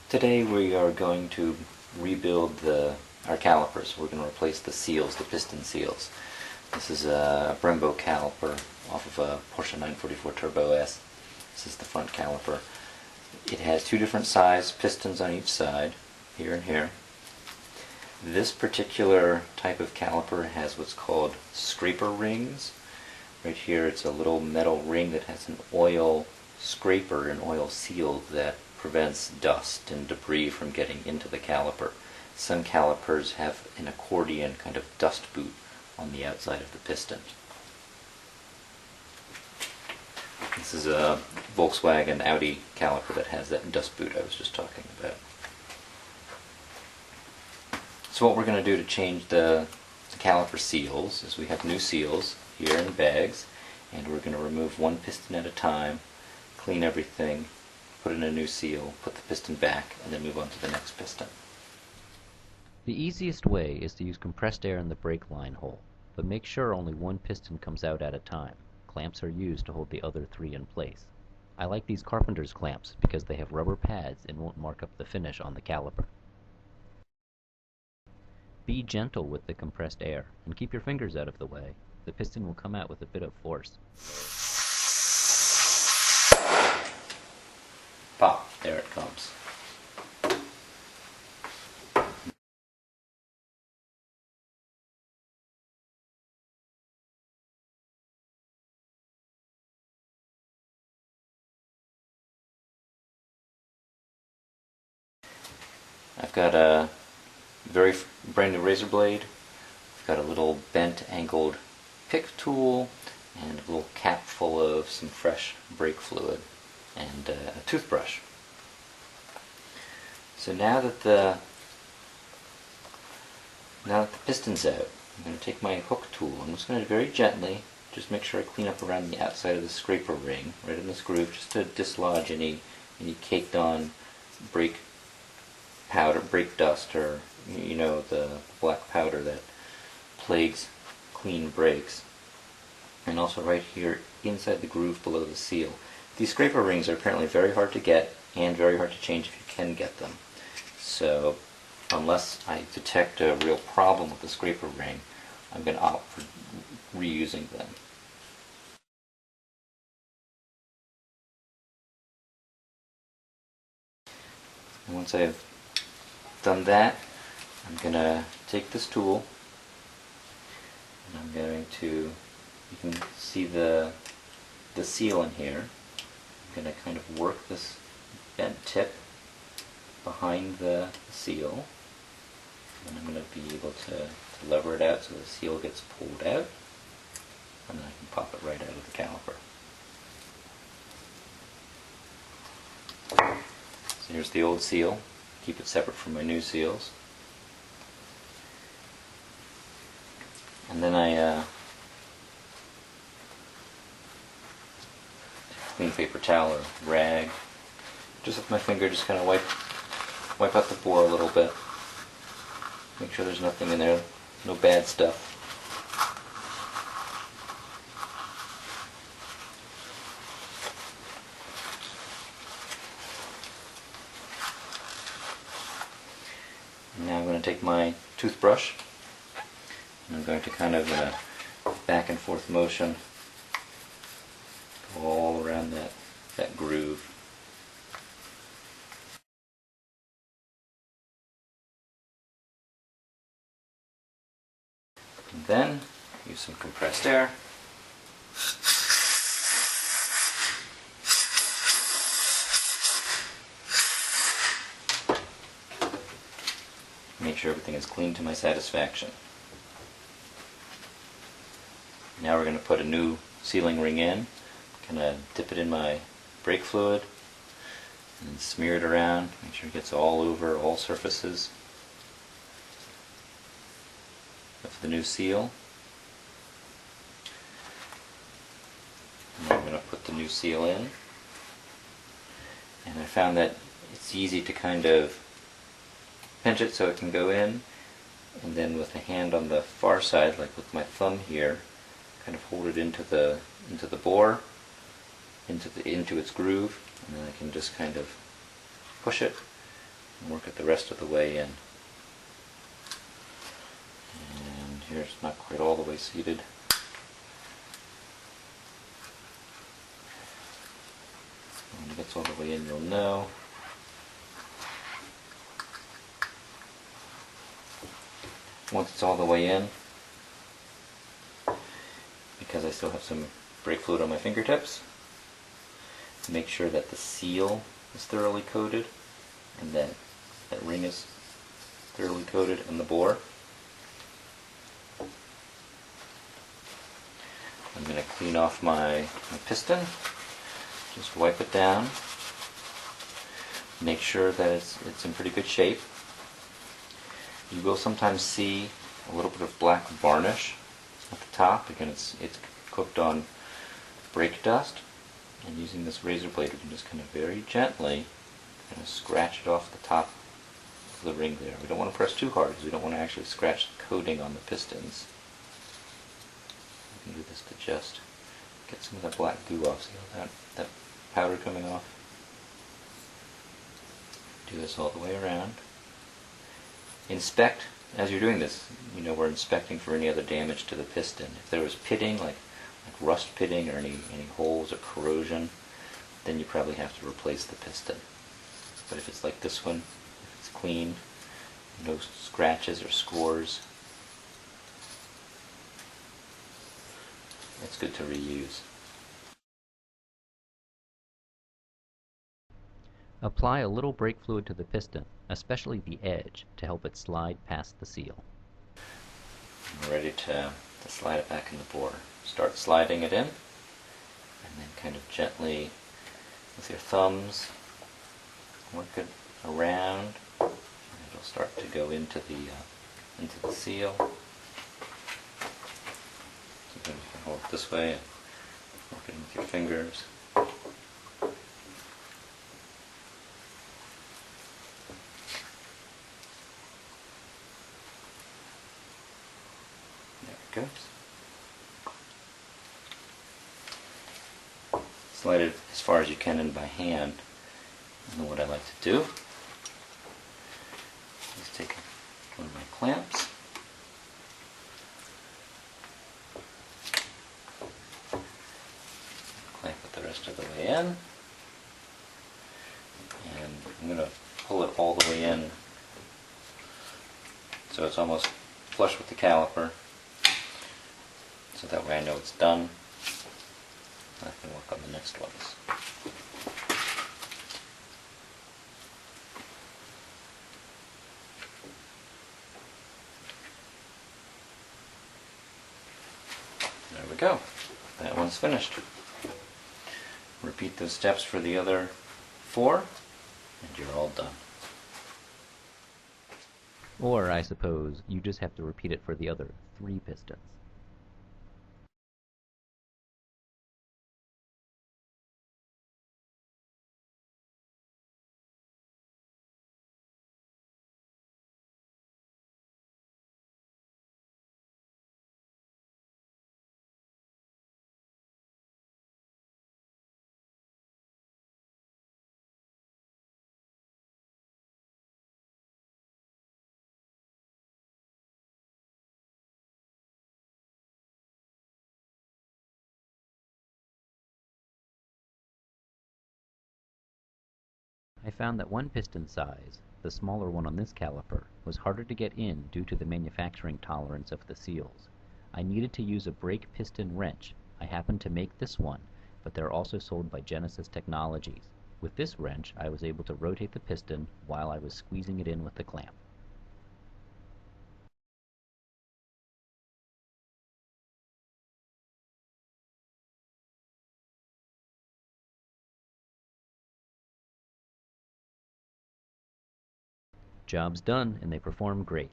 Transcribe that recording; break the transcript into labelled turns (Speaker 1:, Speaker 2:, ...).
Speaker 1: Today we are going to rebuild our calipers. We're going to replace the seals, the piston seals. This is a Brembo caliper off of a Porsche 944 Turbo S. This is the front caliper. It has two different size pistons on each side, here and here. This particular type of caliper has what's called scraper rings. Right here it's a little metal ring that has an oil scraper, an oil seal that prevents dust and debris from getting into the caliper. Some calipers have an accordion kind of dust boot on the outside of the piston. This is a Volkswagen Audi caliper that has that dust boot I was just talking about. So what we're going to do to change the caliper seals is we have new seals here in bags, and we're going to remove one piston at a time, clean everything, put in a new seal, put the piston back, and then move on to the next piston.
Speaker 2: The easiest way is to use compressed air in the brake line hole, but make sure only one piston comes out at a time. Clamps are used to hold the other three in place. I like these carpenter's clamps because they have rubber pads and won't mark up the finish on the caliper. Be gentle with the compressed air and keep your fingers out of the way. The piston will come out with a bit of force.
Speaker 1: Pop, there it comes. I've got a brand new razor blade. I've got a little bent angled pick tool and a little cap full of some fresh brake fluid and a toothbrush. So now that the piston's out, I'm going to take my hook tool. I'm just going to very gently just make sure I clean up around the outside of the scraper ring, right in this groove, just to dislodge any caked on brake powder, brake dust, or the black powder that plagues clean brakes. And also right here inside the groove below the seal. These scraper rings are apparently very hard to get and very hard to change if you can get them. So unless I detect a real problem with the scraper ring, I'm going to opt for reusing them. And once I've done that, I'm going to take this tool and I'm going to, you can see the seal in here. I'm going to kind of work this bent tip behind the seal, and I'm going to be able to lever it out so the seal gets pulled out, and then I can pop it right out of the caliper. So here's the old seal. Keep it separate from my new seals. And then I clean paper towel or rag, just with my finger, just kind of wipe out the bore a little bit. Make sure there's nothing in there, no bad stuff. And now I'm going to take my toothbrush and I'm going to kind of in a back and forth motion go all around that groove. And then use some compressed air. Make sure everything is clean to my satisfaction. Now we're going to put a new sealing ring in. I'm going to dip it in my brake fluid and smear it around. Make sure it gets all over all surfaces of the new seal. And I'm going to put the new seal in. And I found that it's easy to kind of pinch it so it can go in, and then with a hand on the far side, like with my thumb here, kind of hold it into the bore, into its groove, and then I can just kind of push it and work it the rest of the way in. And here it's not quite all the way seated. When it gets all the way in, you'll know. Once it's all the way in, because I still have some brake fluid on my fingertips, make sure that the seal is thoroughly coated and that ring is thoroughly coated and the bore. I'm going to clean off my piston. Just wipe it down. Make sure that it's in pretty good shape. You will sometimes see a little bit of black varnish at the top because it's cooked on brake dust. And using this razor blade, we can just kind of very gently kind of scratch it off the top of the ring there. We don't want to press too hard because we don't want to actually scratch the coating on the pistons. We can do this to just get some of that black goo off. See all that powder coming off? Do this all the way around. Inspect as you're doing this. You know, we're inspecting for any other damage to the piston. If there was pitting, like rust pitting or any holes or corrosion, then you probably have to replace the piston. But if it's like this one, if it's clean, no scratches or scores, it's good to reuse.
Speaker 2: Apply a little brake fluid to the piston, especially the edge, to help it slide past the seal.
Speaker 1: I'm ready to slide it back in the bore. Start sliding it in, and then kind of gently with your thumbs work it around, and it'll start to go into the seal. So then you can hold it this way and work it in with your fingers. There it goes. Slide it as far as you can in by hand. And then what I like to do is take one of my clamps, clamp it the rest of the way in, and I'm going to pull it all the way in so it's almost flush with the caliper, so that way I know it's done. I can work on the next ones. There we go. That one's finished. Repeat those steps for the other 4, and you're all done.
Speaker 2: Or, I suppose, you just have to repeat it for the other 3 pistons. I found that one piston size, the smaller one on this caliper, was harder to get in due to the manufacturing tolerance of the seals. I needed to use a brake piston wrench. I happened to make this one, but they're also sold by Genesis Technologies. With this wrench, I was able to rotate the piston while I was squeezing it in with the clamp. Job's done, and they perform great.